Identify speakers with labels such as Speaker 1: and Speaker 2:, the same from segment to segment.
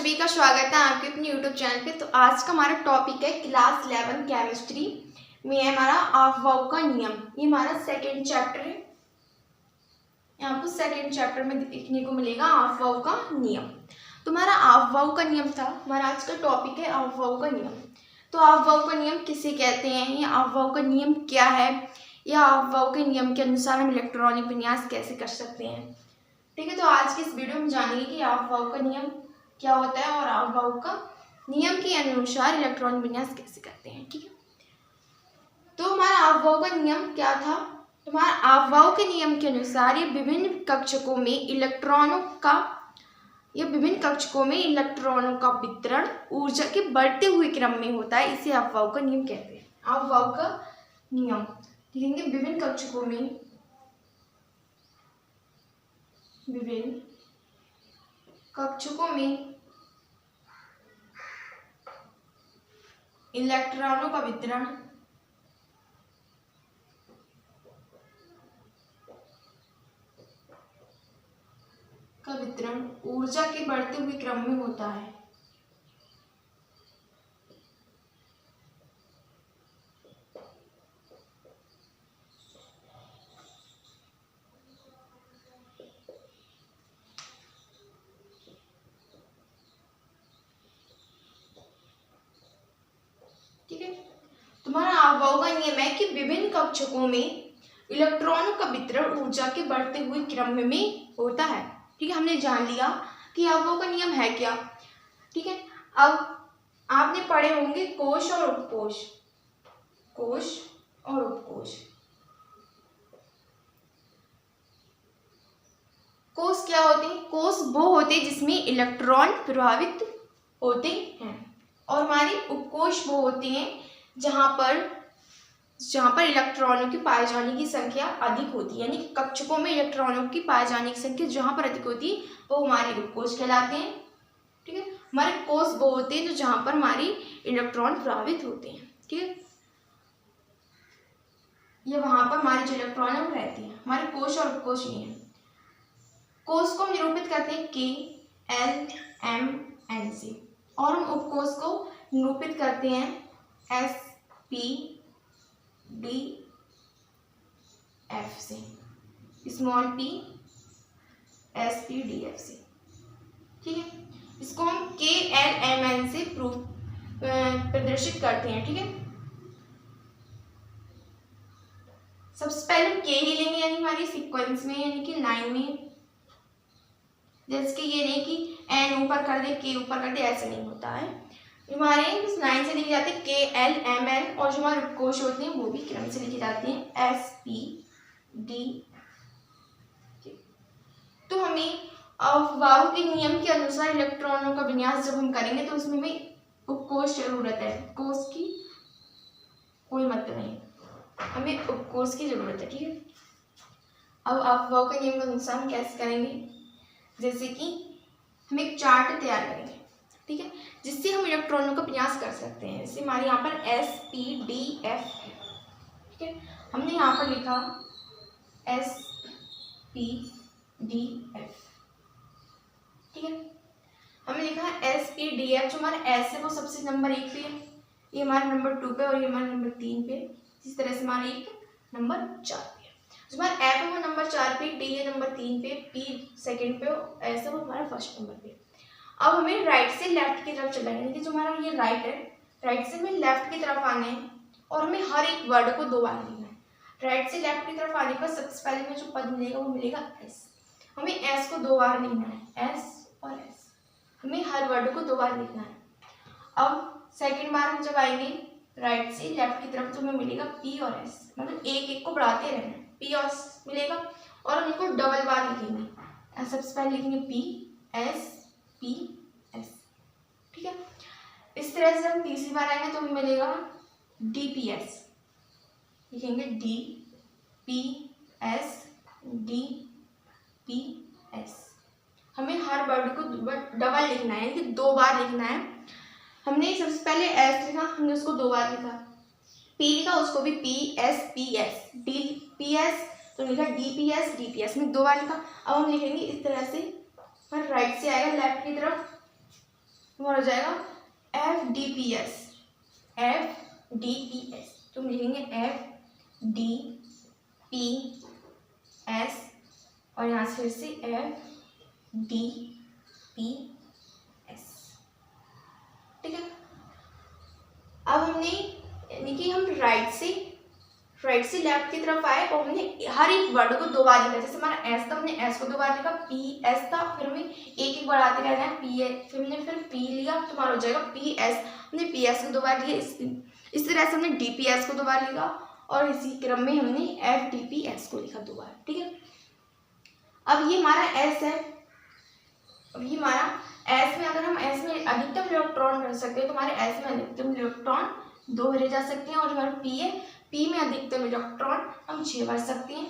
Speaker 1: सभी का स्वागत है आपके अपने यूट्यूब चैनल पे। तो आज का हमारा टॉपिक है क्लास 11 केमिस्ट्री में हमारा अफवाह का नियम। ये हमारा सेकंड चैप्टर है। यहाँ आपको सेकंड चैप्टर में देखने को मिलेगा अफवाह का नियम। तो हमारा अफवाह का नियम था, हमारा आज का टॉपिक है अफवाह का नियम। तो अफवाह का नियम किसे कहते हैं, या अफवाह का नियम क्या है, या अफवाह के नियम के अनुसार हम इलेक्ट्रॉनिक विन्यास कैसे कर सकते हैं। ठीक है, तो आज की इस वीडियो में जानेंगे कि अफवाह का नियम क्या होता है और अफवाह का नियम के अनुसार इलेक्ट्रॉनिक विन्यास कैसे करते हैं। ठीक है, तो हमारा अफवाह का नियम क्या था। तो हमारा अफवाह के नियम के अनुसार ये विभिन्न कक्षकों में इलेक्ट्रॉनों का वितरण ऊर्जा के बढ़ते हुए क्रम में होता है। इसे अफवाह का नियम कहते हैं। अफवाह का नियम देखेंगे विभिन्न कक्षकों में इलेक्ट्रॉनों का वितरण ऊर्जा के बढ़ते हुए क्रम में होता है। ठीक है, तुम्हारा अफवाह का नियम है कि विभिन्न कक्षकों में इलेक्ट्रॉनों का वितरण ऊर्जा के बढ़ते हुए क्रम में होता है। ठीक है, हमने जान लिया कि अफवाह का नियम है क्या। ठीक है, अब आपने पढ़े होंगे कोश और उपकोश। कोश क्या होते हैं? कोश वो होते हैं जिसमें इलेक्ट्रॉन प्रभावित होते हैं, और हमारे उपकोश वो होते हैं जहां पर इलेक्ट्रॉनों की पाए जाने की संख्या अधिक होती है। यानी कि कक्षकों में इलेक्ट्रॉनों की पाए जाने की संख्या जहां पर अधिक होती है वो हमारे उपकोश कहलाते हैं। ठीक है, हमारे कोश वो होते हैं जो जहां पर हमारी इलेक्ट्रॉन प्रभावित होते हैं। ठीक है, ये वहां पर हमारे जो इलेक्ट्रॉन है वो रहती है। हमारे कोश और उपकोश ये हैं। कोश को हम निरूपित करते हैं K-L-M-N से, और हम उपकोश को निरूपित करते हैं S-P-D-F से, स्मॉल p S-P-D-F से। ठीक है, इसको हम K-L-M-N से प्रदर्शित करते हैं। ठीक है, सबसे पहले हम K ही लेंगे, यानी हमारी सीक्वेंस में, यानी कि लाइन में। जैसे कि ये नहीं कि N ऊपर कर दे K ऊपर कर दे, ऐसे नहीं होता है। हमारे इस लाइन से लिखे जाते हैं K-L-M-N, और जो हमारे उपकोश होते हैं वो भी क्रम से लिखे जाते हैं S-P-D। तो हमें अफवाह के नियम के अनुसार इलेक्ट्रॉनों का विन्यास जब हम करेंगे तो उसमें हमें उपकोश जरूरत है। कोश की कोई मतलब नहीं, हमें उपकोश की जरूरत है। ठीक है, अब अफवाह के नियम के अनुसार हम कैसे करेंगे, जैसे कि हम एक चार्ट तैयार करेंगे। ठीक है, जिससे हम इलेक्ट्रॉनों का विन्यास कर सकते हैं। जैसे हमारे यहाँ पर S-P-D-F है। ठीक है, हमने यहाँ पर लिखा S-P-D-F। ठीक है, हमने लिखा S-P-D-F। जो हमारा S है वो सबसे नंबर 1 पे है, ये हमारा नंबर 2 पे, और ये हमारा नंबर 3 पे। इस तरह से हमारा एक नंबर 4 पे है। जो हमारा F है वो नंबर 4 पे, D है नंबर 3 पे, P सेकंड पे, और S है वो हमारा फर्स्ट नंबर पे। अब हमें राइट से लेफ्ट की तरफ चलना है, यानी कि जो हमारा ये राइट है, राइट से हमें लेफ्ट की तरफ आना है, और हमें हर एक वर्ड को 2 बार लिखना है। राइट से लेफ्ट की तरफ आने पर सबसे पहले में जो पद मिलेगा वो मिलेगा S। हमें S को 2 बार लिखना है, S और S, हमें हर वर्ड को 2 बार लिखना है। अब सेकेंड बार हम जब आएंगे राइट से लेफ्ट की तरफ तो हमें मिलेगा P और S, मतलब एक एक को बढ़ाते रहना है, P और S मिलेगा, और हम इनको डबल बार लिखेंगे। सबसे पहले लिखेंगे P S P S। ठीक है, इस तरह से हम तीसरी बार आएंगे तो हमें मिलेगा D P S, लिखेंगे D P S D P S। हमें हर वर्ड को डबल लिखना है, यानी कि 2 बार लिखना है। हमने सबसे पहले S लिखा, हमने उसको 2 बार लिखा। P लिखा, उसको भी P S P S। D P S तो लिखा D P S D P S में 2 बार लिखा। अब हम लिखेंगे इस तरह से, पर राइट से आएगा लेफ्ट की तरफ तुम्हारा हो जाएगा FDPS, FDPS। तुम लिखेंगे FDPS और यहाँ से फिर से FDPS। ठीक है। अब हमने यानी कि हम राइट से लेफ्ट की तरफ आए और हमने हर एक वर्ड को दो बार लिखा। जैसे हमारा एस था, हमने एस को दो बार लिखा, PS था, फिर हमें एक एक बढ़ाते रहना है, फिर हमने P लिया, तुम्हारा हो जाएगा PS। हमने PS को दो बार लिया, इस तरह से हमने DPS को दो बार लिखा और इसी क्रम में हमने FDPS को लिखा दो बार। ठीक है। अब ये हमारा S है। अब ये हमारा S में, अगर हम S में अधिकतम इलेक्ट्रॉन भर सकते हैं तो हमारे S में अधिकतम इलेक्ट्रॉन 2 भरे जा सकते हैं। और जो हमारा P है, P में अधिकतम इलेक्ट्रॉन हम 6 भर सकते हैं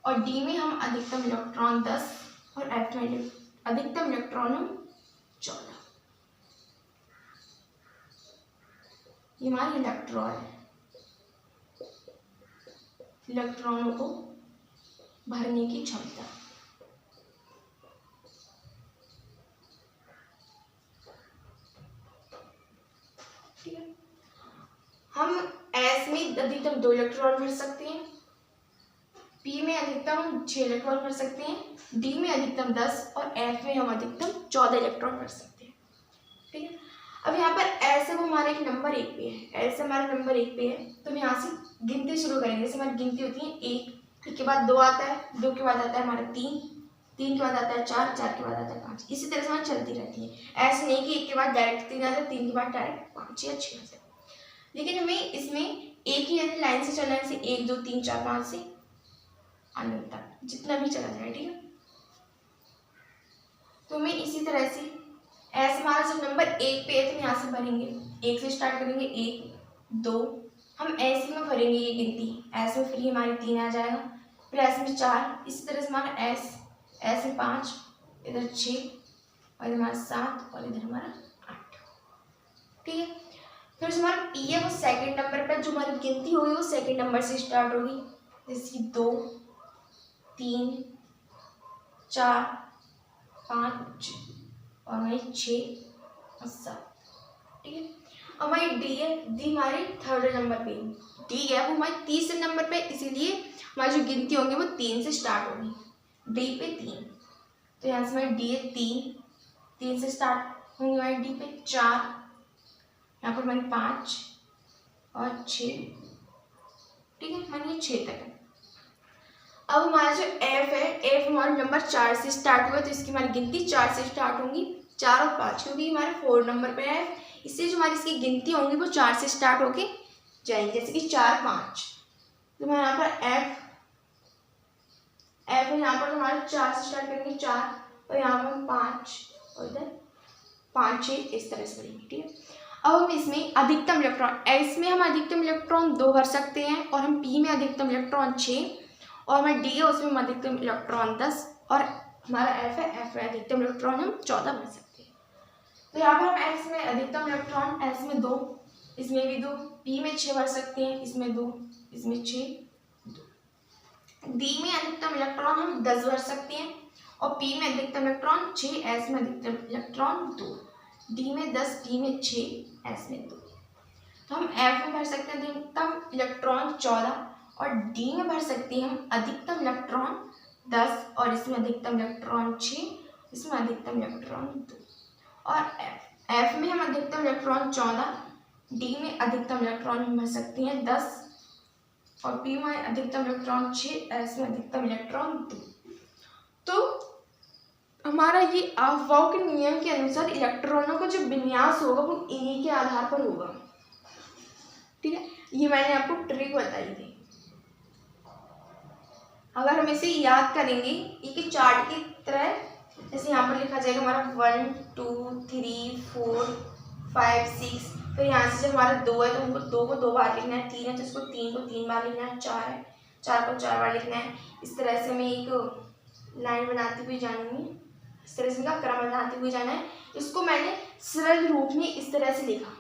Speaker 1: और D में हम अधिकतम इलेक्ट्रॉन 10 और F में अधिकतम इलेक्ट्रॉन हम 14। ये हमारे इलेक्ट्रॉन है, इलेक्ट्रॉनों को भरने की क्षमता। ठीक है। हम S में अधिकतम 2 इलेक्ट्रॉन भर सकते हैं, P में अधिकतम 6 इलेक्ट्रॉन भर सकते हैं, D में अधिकतम 10 और F में हम अधिकतम 14 इलेक्ट्रॉन भर सकते हैं। ठीक है। अब यहाँ पर S है वो हमारा एक नंबर 1 पे है, S हमारा नंबर 1 पे है, तो हम यहाँ से गिनती शुरू करेंगे। जैसे हमारी गिनती होती है 1 के बाद 2 आता है, 2 के बाद आता है हमारा 3 के बाद आता है 4 के बाद आता है 5। इसी तरह से हमारी चलती रहती है। ऐसे नहीं कि 1 के बाद डायरेक्ट 3 आता है, 3 के बाद डायरेक्ट 5 या 6 आता है। लेकिन हमें इसमें एक ही लाइन से चलना है, जैसे 1 2 3 4 5 से अनंत तक जितना भी चला जाए। ठीक है। तो हमें इसी तरह से ऐसे हमारा जब नंबर 1 पे है तो यहाँ से भरेंगे, 1 से स्टार्ट करेंगे, 1 2, हम ऐसे में भरेंगे ये गिनती, ऐसे में फिर ये हमारी 3 आ जाएगा, फिर ऐसे में 4, इसी तरह से हमारा ऐसे 5, इधर 6 और इधर हमारा 7 और इधर हमारा 8। ठीक है। फिर हमारा P है वो सेकंड नंबर पर, जो हमारी गिनती होगी वो सेकंड नंबर से स्टार्ट होगी, जैसे 2 3 4 5 और हमारी 6 और 7। ठीक है। हमारी D है, D हमारे थर्ड नंबर पे, D है वो हमारे तीसरे नंबर पे, इसीलिए हमारी जो गिनती होंगी वो 3 से स्टार्ट होगी, D पे 3। तो यहाँ से हमारी D है 3 से स्टार्ट होंगी हमारी D पे 4, यहाँ पर हमारी 5 और 6। ठीक है। हमारी 6 तक है। अब हमारा जो F है, F हमारा नंबर 4 से स्टार्ट हुआ, तो इसकी हमारी गिनती 4 से स्टार्ट होंगी, 4 और 5, क्योंकि हमारे 4 नंबर पे है, इससे जो हमारी इसकी गिनती होंगी वो 4 से स्टार्ट होके जाएंगे, जैसे कि 4 5। तो मैं यहाँ पर F यहाँ पर हमारे 4 से स्टार्ट करेंगे 4 और यहाँ पर हम 5 और इधर 5 6 इस तरह से करेंगे। ठीक है। अब हम इसमें अधिकतम इलेक्ट्रॉन, S में हम अधिकतम इलेक्ट्रॉन 2 भर सकते हैं और हम P में अधिकतम इलेक्ट्रॉन 6 और हमारा D है उसमें हम अधिकतम इलेक्ट्रॉन 10 और हमारा F है, F में अधिकतम इलेक्ट्रॉन हम 14 भर सकते हैं। तो यहाँ पर हम S में अधिकतम इलेक्ट्रॉन, S में 2, इसमें भी 2, P में 6 भर सकते हैं, इसमें 2, इसमें 6 2। D में अधिकतम इलेक्ट्रॉन हम 10 भर सकते हैं और P में अधिकतम इलेक्ट्रॉन 6, S में अधिकतम इलेक्ट्रॉन 2, D में 10, D में 6, S में 2। तो हम F में भर सकते हैं अधिकतम इलेक्ट्रॉन 14 और D में भर सकते हैं हम अधिकतम इलेक्ट्रॉन 10 और इसमें अधिकतम इलेक्ट्रॉन 6, इसमें अधिकतम इलेक्ट्रॉन 2। और F में हम अधिकतम इलेक्ट्रॉन 14, D में अधिकतम इलेक्ट्रॉन हम भर सकते हैं 10 और P में अधिकतम इलेक्ट्रॉन 6, S में अधिकतम इलेक्ट्रॉन 2। तो हमारा ये अफवाह के नियम के अनुसार इलेक्ट्रॉनों का जो विन्यास होगा वो इन्हीं के आधार पर होगा। ठीक है। ये मैंने आपको ट्रिक बताई थी। अगर हम इसे याद करेंगे एक चार्ट की तरह, जैसे यहाँ पर लिखा जाएगा हमारा 1 2 3 4 5 6, फिर यहाँ से जब हमारा 2 है तो हमको 2 को 2 बार लिखना है, 3 है तो इसको 3 को 3 बार लिखना है, 4 है 4 को 4 बार लिखना है। इस तरह से हमें एक लाइन बनाती हुई जानी है, इस तरह से इसका क्रम बनाते हुए जाना है। इसको मैंने सरल रूप में इस तरह से लिखा।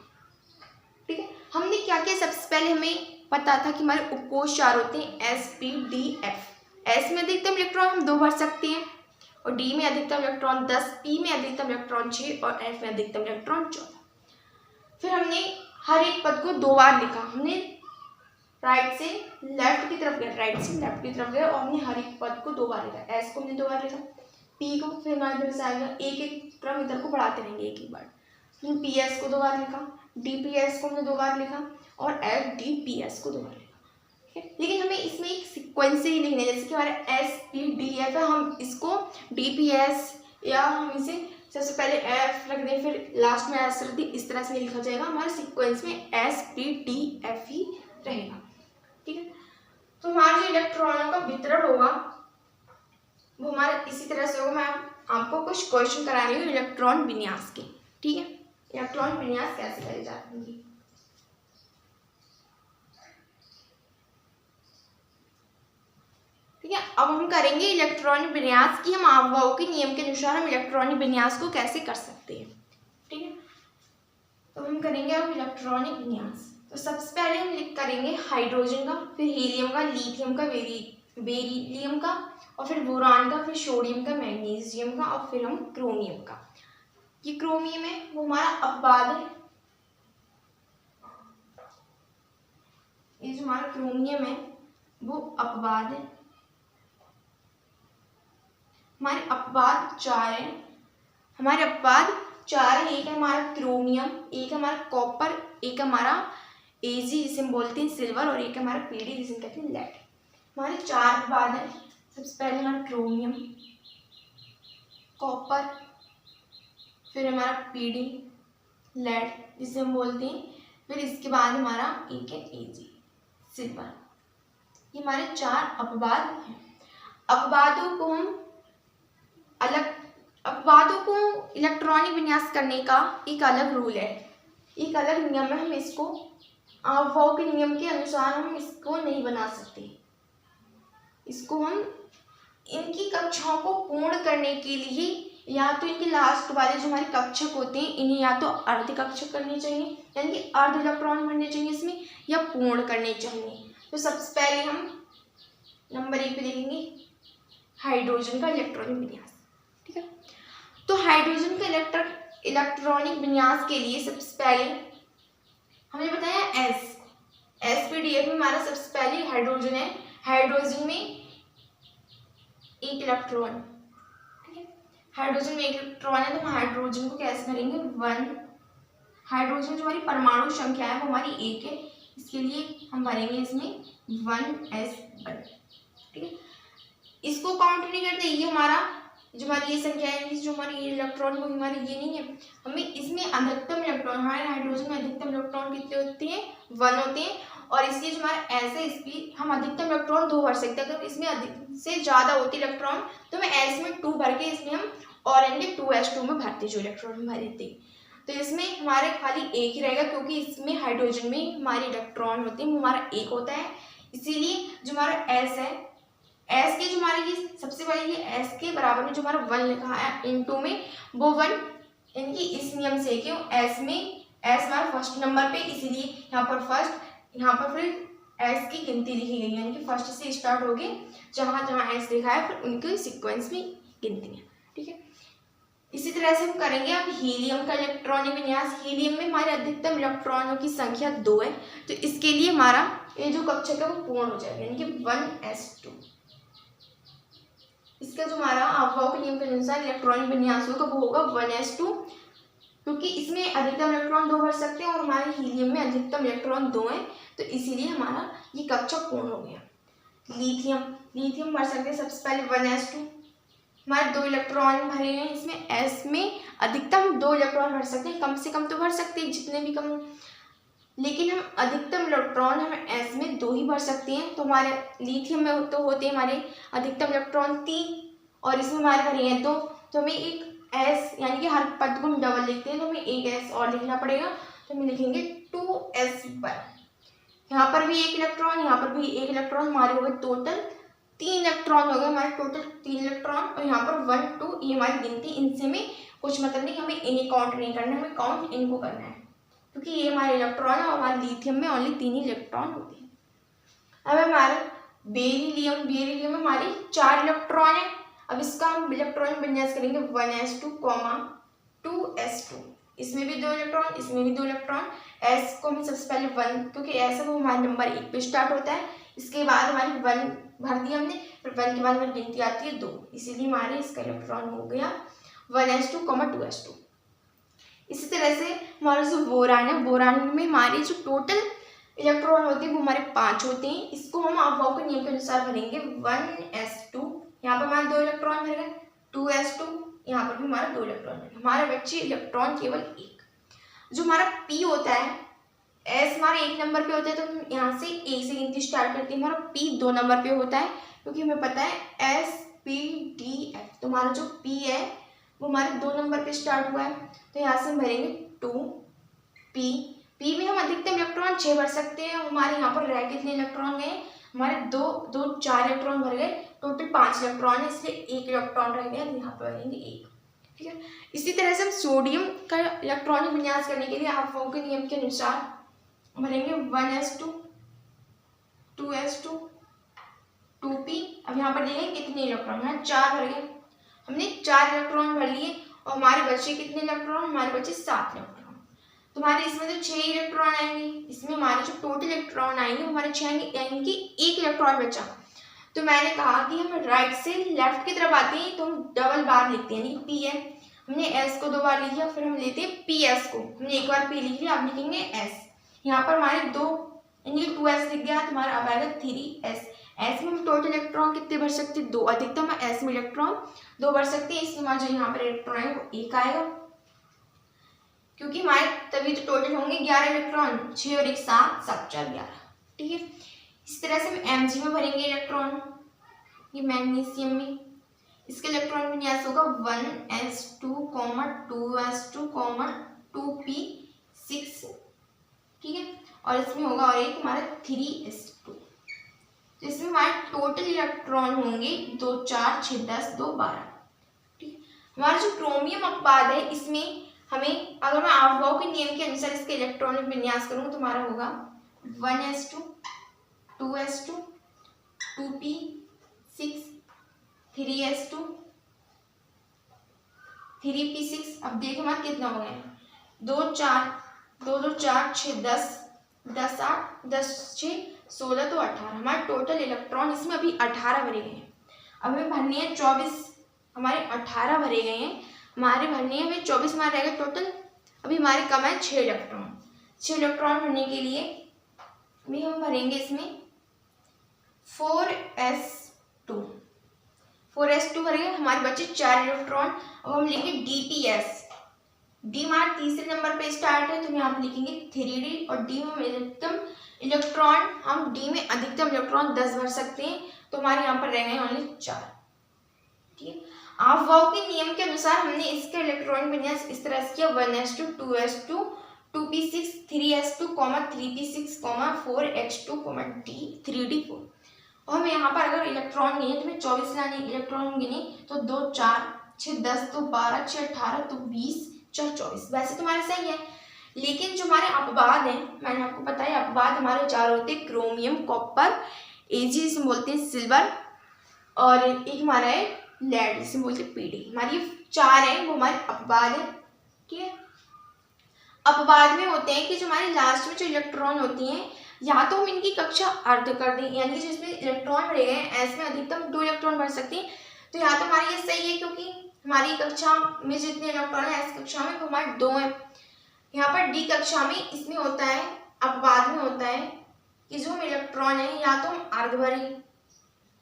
Speaker 1: ठीक है। हमने क्या किया, सबसे पहले हमें पता था कि हमारे उपकोष 4 होते हैं, S P D F। S में अधिकतम इलेक्ट्रॉन हम 2 भर सकते हैं और डी में अधिकतम इलेक्ट्रॉन 10, पी में अधिकतम इलेक्ट्रॉन 6 और एफ में अधिकतम इलेक्ट्रॉन 14। फिर हमने हर एक पद को 2 बार लिखा। हमने राइट से लेफ्ट की तरफ गए, राइट से लेफ्ट की तरफ गए और हमने हर एक पद को 2 बार लिखा। एस को हमने 2 बार लिखा, पी को फिर हमारे इधर से आएगा, एक एक क्रम इधर को बढ़ाते रहेंगे एक बार। फिर पी एस को 2 बार लिखा, डी पी एस को हमने 2 बार लिखा और एफ डी पी एस को 2 बार लिखा। ठीक है, लेकिन हमें इसमें एक सीक्वेंस से ही लिखना है। जैसे कि हमारे एस पी डी एफ है, हम इसको डी पी एस या हम इसे सबसे पहले एफ रख दें फिर लास्ट में एस रख दें, इस तरह से लिखा जाएगा। हमारे सीक्वेंस में एस पी डी एफ ही रहेगा। ठीक है, तो हमारा जो इलेक्ट्रॉनों का वितरण होगा वो हमारा इसी तरह से होगा। मैं आपको कुछ क्वेश्चन करा रही हूँ इलेक्ट्रॉन विन्यास के। ठीक है, इलेक्ट्रॉन विन्यास कैसे करे जाते हैं। ठीक है, अब हम करेंगे इलेक्ट्रॉनिक विन्यास की। हम अफबाओ के नियम के अनुसार हम इलेक्ट्रॉनिक विन्यास को कैसे कर सकते हैं। ठीक है, तो हम करेंगे अब इलेक्ट्रॉनिक विन्यास। तो सबसे पहले हम करेंगे हाइड्रोजन का, फिर हीलियम का, लिथियम का, बेरिलियम का और फिर बोरान का, फिर सोडियम का, मैग्नीशियम का और फिर हम क्रोमियम का। ये क्रोमियम है वो हमारा अपवाद है। ये जो हमारा क्रोमियम है वो अपवाद है। हमारे अपवाद 4 है। हमारे अपवाद 4 है। एक है हमारा क्रोमियम, एक है हमारा कॉपर, एक हमारा एजी जिसे हम बोलते हैं सिल्वर और एक हमारा पीडी जिसे हम कहते हैं लेड। हमारे 4 अपवाद है। सबसे पहले हमारा क्रोमियम, कॉपर, फिर हमारा पीडी, लेड जिसे हम बोलते हैं, फिर इसके बाद हमारा एक है एजी सिल्वर। ये हमारे 4 अपवाद हैं। अपवादों को हम अपवादों को इलेक्ट्रॉनिक विन्यास करने का एक अलग रूल है, एक अलग नियम है। हम इसको अफबाओ के नियम के अनुसार हम इसको नहीं बना सकते। इसको हम इनकी कक्षाओं को पूर्ण करने के लिए या तो इनके लास्ट वाले जो हमारे कक्षक होते हैं इन्हें या तो अर्ध कक्षक करने चाहिए यानी कि अर्ध इलेक्ट्रॉन भरने चाहिए इसमें, या पूर्ण करने चाहिए। तो सबसे पहले हम नंबर 1 पे देखेंगे हाइड्रोजन का इलेक्ट्रॉनिक विन्यास। ठीक है, तो हाइड्रोजन का इलेक्ट्रॉनिक विन्यास के लिए सबसे पहले हमने बताया एस पी डी एफ में हमारा सबसे पहले हाइड्रोजन है। हाइड्रोजन में एक इलेक्ट्रॉन। ठीक है, हाइड्रोजन में एक इलेक्ट्रॉन है तो हम हाइड्रोजन को कैसे भरेंगे 1। हाइड्रोजन जो हमारी परमाणु संख्या है वो हमारी 1 है, इसके लिए हम भरेंगे इसमें 1s1। ठीक है, इसको काउंट नहीं करते, ये हमारा जो हमारी ये संख्या है, जो हमारी ये इलेक्ट्रॉन वो हमारे ये नहीं है। हमें इसमें अधिकतम इलेक्ट्रॉन, हमारे हाइड्रोजन में अधिकतम इलेक्ट्रॉन कितने होते हैं 1 होते हैं और इसलिए जो हमारा एस है इसकी हम अधिकतम इलेक्ट्रॉन 2 भर सकते हैं। अगर इसमें अधिक से ज़्यादा होती इलेक्ट्रॉन तो मैं एस में 2 भर के इसमें हम और एन 2s2 में भरते जो इलेक्ट्रॉन भर देते। तो इसमें हमारे खाली एक ही रहेगा क्योंकि इसमें हाइड्रोजन में हमारे इलेक्ट्रॉन होते हैं वो हमारा 1 होता है, इसीलिए जो हमारा एस है, एस के जो हमारे ये सबसे पहले ये एस के बराबर में जो हमारा 1 लिखा है इनटू में वो 1 यानी इस नियम से क्यों एस में एस हमारा फर्स्ट नंबर पे, इसीलिए यहाँ पर फर्स्ट, यहाँ पर फिर एस की गिनती लिखी गई यानी कि फर्स्ट से स्टार्ट हो गए जहाँ जहाँ एस लिखा है फिर उनके सीक्वेंस में गिनती है। ठीक है, इसी तरह से हम करेंगे अब हीलियम का इलेक्ट्रॉनिक विन्यास। हीलियम में हमारे अधिकतम इलेक्ट्रॉनों की संख्या 2 है तो इसके लिए हमारा ये जो कक्षक है वो पूर्ण हो जाएगा यानी कि 1s2। इसका जो हमारा अफबाओ के नियम के अनुसार इलेक्ट्रॉनिक विन्यास होगा वो होगा 1s2 क्योंकि इसमें अधिकतम इलेक्ट्रॉन 2 भर सकते हैं और हमारे हीलियम में अधिकतम इलेक्ट्रॉन 2 है तो इसीलिए हमारा ये कक्षक पूर्ण हो गया। लिथियम भर सकते हैं सबसे पहले 1s2, हमारे 2 इलेक्ट्रॉन भरे हैं इसमें, एस में अधिकतम 2 इलेक्ट्रॉन भर सकते हैं, कम से कम तो भर सकते हैं जितने भी कम, लेकिन हम अधिकतम इलेक्ट्रॉन हम एस में 2 ही भर सकते हैं। तो हमारे लिथियम में तो होते हैं हमारे अधिकतम इलेक्ट्रॉन 3 और इसमें हमारे भरे हैं 2 तो हमें एक एस यानी कि हर पद को हम डबल लिखते हैं तो हमें एक एस और लिखना पड़ेगा तो हम लिखेंगे 2s1। यहाँ पर भी एक इलेक्ट्रॉन, यहाँ पर भी एक इलेक्ट्रॉन, हमारे हो गए टोटल 3 इलेक्ट्रॉन हो गए हमारे, टोटल 3 इलेक्ट्रॉन और यहाँ पर 1 2 ये हमारी गिनती, इनसे में कुछ मतलब नहीं, हमें इन्हें काउंट नहीं करना, हमें काउंट इनको करना है क्योंकि ये हमारे इलेक्ट्रॉन है और हमारे लिथियम में ओनली 3 ही इलेक्ट्रॉन होते हैं। अब हमारा बेरिलियम में हमारी 4 इलेक्ट्रॉन है। अब इसका हम इलेक्ट्रॉनिक विन्यास करेंगे 1s2, 2s2। इसमें भी 2 इलेक्ट्रॉन, इसमें भी 2 इलेक्ट्रॉन। s को हम सबसे पहले 1, क्योंकि s है वो हमारा नंबर 1 पे स्टार्ट होता है। इसके बाद हमारी 1 भर दिया हमने, फिर 1 के बाद हमारी गिनती आती है 2, इसीलिए हमारे इसका इलेक्ट्रॉन हो गया 1s2, 2s2। इसी तरह से हमारा जो बोरान है, बोरान में हमारी जो टोटल इलेक्ट्रॉन होते हैं वो हमारे 5 होते हैं। इसको हम अफबाउ के नियम के अनुसार भरेंगे 1s2, यहाँ पर हमारे 2 इलेक्ट्रॉन भर गए, 2s2, यहाँ पर भी हमारा 2 इलेक्ट्रॉन भर गए, हमारे बच्चे इलेक्ट्रॉन केवल 1। जो हमारा p होता है, s हमारे 1 नंबर पे होता है, तो हम यहाँ से 1 से गिनती स्टार्ट करते हैं। हमारा p 2 नंबर पे होता है, क्योंकि हमें पता है s p d f, तो हमारा जो p है वो हमारे 2 नंबर पे स्टार्ट हुआ है, तो यहाँ से हम भरेंगे 2p में हम अधिकतम इलेक्ट्रॉन 6 भर सकते हैं। हमारे यहाँ पर रह कितने इलेक्ट्रॉन गए, हमारे 4 इलेक्ट्रॉन भर गए, टोटल 5 इलेक्ट्रॉन है, इसलिए 1 इलेक्ट्रॉन रह गया, यहाँ पर भरेंगे 1। ठीक है, इसी तरह से हम सोडियम का इलेक्ट्रॉनिक विन्यास करने के लिए अफबाउ के नियम के अनुसार भरेंगे 1s2, 2s2, 2p। अब यहाँ पर देखेंगे कितने इलेक्ट्रॉन, यहाँ 4 भर गए, हमने 4 इलेक्ट्रॉन भर लिए, और हमारे बचे कितने इलेक्ट्रॉन, हमारे बचे 7 इलेक्ट्रॉन। तुम्हारे इसमें जो 6 इलेक्ट्रॉन आएंगे, इसमें हमारे जो टोटल इलेक्ट्रॉन आएंगे हमारे 6 आएंगे, यानी कि 1 इलेक्ट्रॉन बचा। तो मैंने कहा कि हम राइट से लेफ्ट की तरफ आते हैं तो हम डबल बार लिखते हैं, यानी पी है, हमने एस को 2 बार लिख लिया, फिर हम लेते हैं पी एस को, हमने 1 बार पी लिख लिया, अब लिखेंगे एस। यहाँ पर हमारे 2 यानी 2s लिख गया, तुम्हारा अब आएगा 3s। एस में हम टोटल इलेक्ट्रॉन कितने भर सकते हैं, 2, अधिकतम एस में इलेक्ट्रॉन 2 भर सकते हैं, इसलिए हमारा जो यहाँ पर इलेक्ट्रॉन आएगा वो 1 आएगा, क्योंकि हमारे तभी तो टोटल होंगे 11 इलेक्ट्रॉन, 6 और 1 7, 7 4 11। ठीक है, इस तरह से हम Mg में भरेंगे इलेक्ट्रॉन, ये मैग्नीशियम में, इसका इलेक्ट्रॉन विन्यास होगा 1s2, 2s2, 2p6। ठीक है, और इसमें होगा और एक हमारा 3s2। तो इसमें हमारे टोटल इलेक्ट्रॉन होंगे 2 4 6 10 2 12। ठीक है, हमारा जो क्रोमियम अपवाद है, इसमें हमें अगर मैं अफबाउ के नियम के अनुसार इसके इलेक्ट्रॉनिक विन्यास करूँ तो हमारा होगा 1s2, 2s2, 2p6, 3s2, 3p6। अब देखो हमारा कितना हो गया, 2 4 2 2 4 6 10 10 8 10 6 16 तो 18, हमारे टोटल इलेक्ट्रॉन इसमें अभी 18 भरे गए हैं। अब हमें भरने हैं 24, हमारे 18 भरे गए हैं, हमारे भरने हैं हमें 24, हमारे रहेगा टोटल। अभी हमारे कम है 6 इलेक्ट्रॉन, 6 इलेक्ट्रॉन भरने के लिए अभी हम भरेंगे इसमें 4s2 भर गए, हमारे बचे 4 इलेक्ट्रॉन। अब हम लिखेंगे dps, डी हमारा तीसरे नंबर पे स्टार्ट है, तो यहाँ पर लिखेंगे 3d, और डी में अधिकतम इलेक्ट्रॉन, हम डी में अधिकतम इलेक्ट्रॉन 10 भर सकते हैं, तो हमारे यहाँ पर रह गए ओनली 4। ठीक है, अफबाउ के नियम के अनुसार हमने इसका इलेक्ट्रॉनिक विन्यास इस तरह से किया 1s2, 2s2, 2p6, 3s2, 3p6, 4h2, d3d4। और हम यहाँ पर अगर इलेक्ट्रॉन गिने तो हमें 24 लाने, इलेक्ट्रॉन गिने तो 2 4 6 10 तो 12 6 18 तो 20 4 24। वैसे तुम्हारे सही है, लेकिन जो हमारे अपवाद हैं, मैंने आपको बताया अपवाद हमारे 4 होते हैं, क्रोमियम, कॉपर, एजी जिसे बोलते हैं सिल्वर, और एक हमारा है लेड जिसे बोलते हैं पीडी। हमारी 4 है वो हमारे अपवाद है। ठीक है, अपवाद में होते हैं कि जो हमारे लास्ट में जो इलेक्ट्रॉन होती हैं, या तो हम इनकी कक्षा अर्ध कर दें, यानी कि जिसमें इलेक्ट्रॉन भरे गए हैं ऐसे में अधिकतम 2 इलेक्ट्रॉन भर सकते हैं, तो यहाँ तो हमारी ये सही है, क्योंकि हमारी कक्षा में जितने इलेक्ट्रॉन है इस कक्षा में वो हमारे 2 हैं। यहाँ पर डी कक्षा में इसमें होता है, अपवाद में होता है कि जो हम इलेक्ट्रॉन है या तो हम अर्ध भरे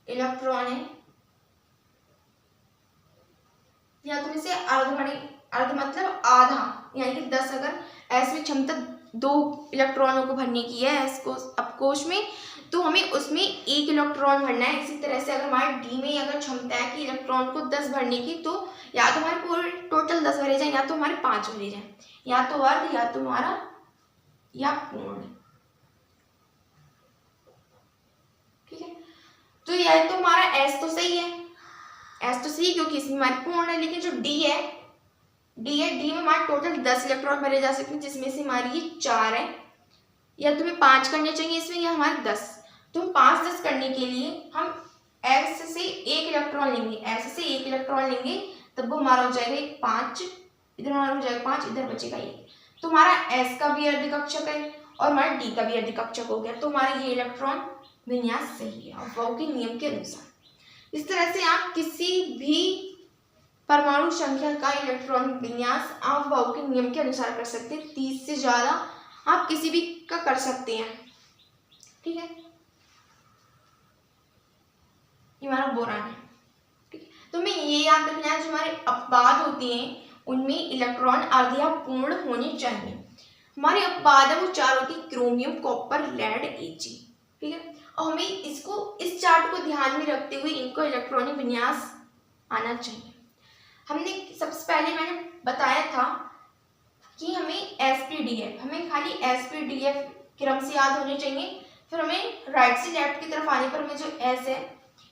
Speaker 1: इलेक्ट्रॉन है, या तो इसे अर्ध भरे, अर्ध मतलब आधा, यानी कि 10 अगर एस में क्षमता 2 इलेक्ट्रॉनों को भरने की है एस को अपकोश में, तो हमें उसमें 1 इलेक्ट्रॉन भरना है। इसी तरह से अगर हमारे डी में अगर क्षमता है कि इलेक्ट्रॉन को 10 भरने की, तो या तो हमारे पूरे टोटल 10 भरे जाए, या तो हमारे 5 भरे जाए, या तो अर्ध या तो हमारा या पूर्ण। ठीक है, तो यह तो हमारा एस तो सही है, एस तो सही क्योंकि इसमें हमारे पूर्ण है, लेकिन जो डी है, डी में हमारे टोटल 10 इलेक्ट्रॉन भरे जा सकते हैं, जिसमें से हमारी ये 4 है, या तुम्हें 5 करने चाहिए इसमें, या हमारे 10। तो 5 10 करने के लिए हम एक्स से 1 इलेक्ट्रॉन लेंगे, एस से एक इलेक्ट्रॉन लेंगे, तब वो हमारा हो जाएगा 5, इधर हमारा हो जाएगा 5, इधर बचेगा 1। तो हमारा एस का भी अर्ध कक्षक है और हमारा डी का भी अर्ध कक्षक हो गया, तो हमारा ये इलेक्ट्रॉन विन्यास सही है अफबाउ के नियम के अनुसार। इस तरह से आप किसी भी परमाणु संख्या का इलेक्ट्रॉन विन्यास अफबाउ के नियम के अनुसार कर सकते हैं। 30 से ज्यादा आप किसी भी का कर सकते हैं, ठीक है। ये हमारा बोरान है, ठीक है। तो हमें ये याद रखना है, जो हमारे अपवाद होते हैं उनमें इलेक्ट्रॉन अर्ध पूर्ण होने चाहिए। हमारे अपवाद है वो 4 होती है, क्रोमियम, कॉपर, लेड, एजी, ठीक है। और हमें इसको इस चार्ट को ध्यान में रखते हुए इनको इलेक्ट्रॉनिक विन्यास आना चाहिए। हमने सबसे पहले मैंने बताया था कि हमें एसपीडीएफ, हमें खाली एसपीडीएफ क्रम से याद होने चाहिए। फिर हमें राइट से लेफ्ट की तरफ आने पर हमें जो एस है,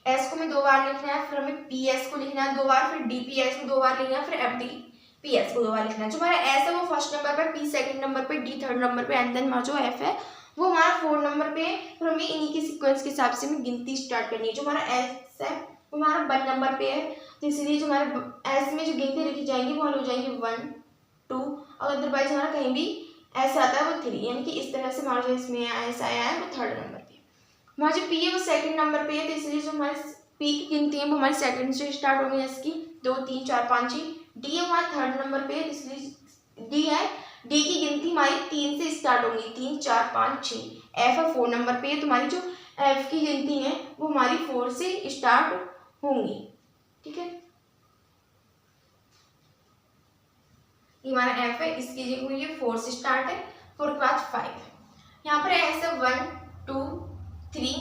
Speaker 1: एस को हमें 2 बार लिखना है, फिर हमें पीएस को लिखना है 2 बार, फिर डीपीएस को 2 बार लिखना है, फिर एफडीपीएस को 2 बार लिखना है। जो हमारा एस है वो फर्स्ट नंबर पर, पी सेकंड नंबर पे, डी थर्ड नंबर पे, एंड देन हमारा जो एफ है वो हमारा 4 नंबर पे है। फिर हमें इन्हीं के सीक्वेंस के हिसाब से हमें गिनती स्टार्ट करनी है। जो हमारा एस है वो हमारा 1 नंबर पे है, तो इसलिए जो हमारे एस में जो गिनती लिखी जाएंगी वो हो जाएंगी 1 2, और अदरवाइज हमारा कहीं भी एस आता है वो 3, यानी कि इस तरह से हमारा जो इसमें एस आया है वो 3rd नंबर पे। हमारा जो पी है वो 2nd नंबर पे है, तो इसलिए जो हमारे पी की गिनती है वो हमारी 2nd से स्टार्ट होगी, एस की 2 3 4 5 6। डी है हमारा 3rd नंबर पे है, इसलिए डी है, डी की गिनती हमारी 3 से स्टार्ट होगी, 3 4 5 6। एफ है 4 नंबर पे है, तो हमारी जो एफ की गिनती है वो हमारी 4 से स्टार्ट होंगी, ठीक है। ये हमारा एफ है, इसकी जो ये 4 से स्टार्ट है, 4 के बाद 5। यहाँ पर एस है 1 2 3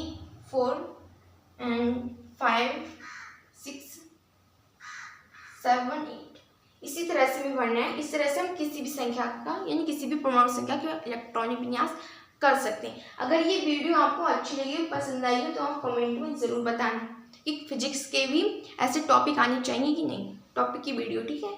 Speaker 1: 4 एंड 5 6 7 8। इसी तरह से भी बढ़ना है। इस तरह से हम किसी भी संख्या का यानी किसी भी परमाणु संख्या का इलेक्ट्रॉनिक विन्यास कर सकते हैं। अगर ये वीडियो आपको अच्छी लगी, पसंद आई हो, तो आप कमेंट में ज़रूर बताना कि फिजिक्स के भी ऐसे टॉपिक आने चाहिए कि नहीं, टॉपिक की वीडियो, ठीक है।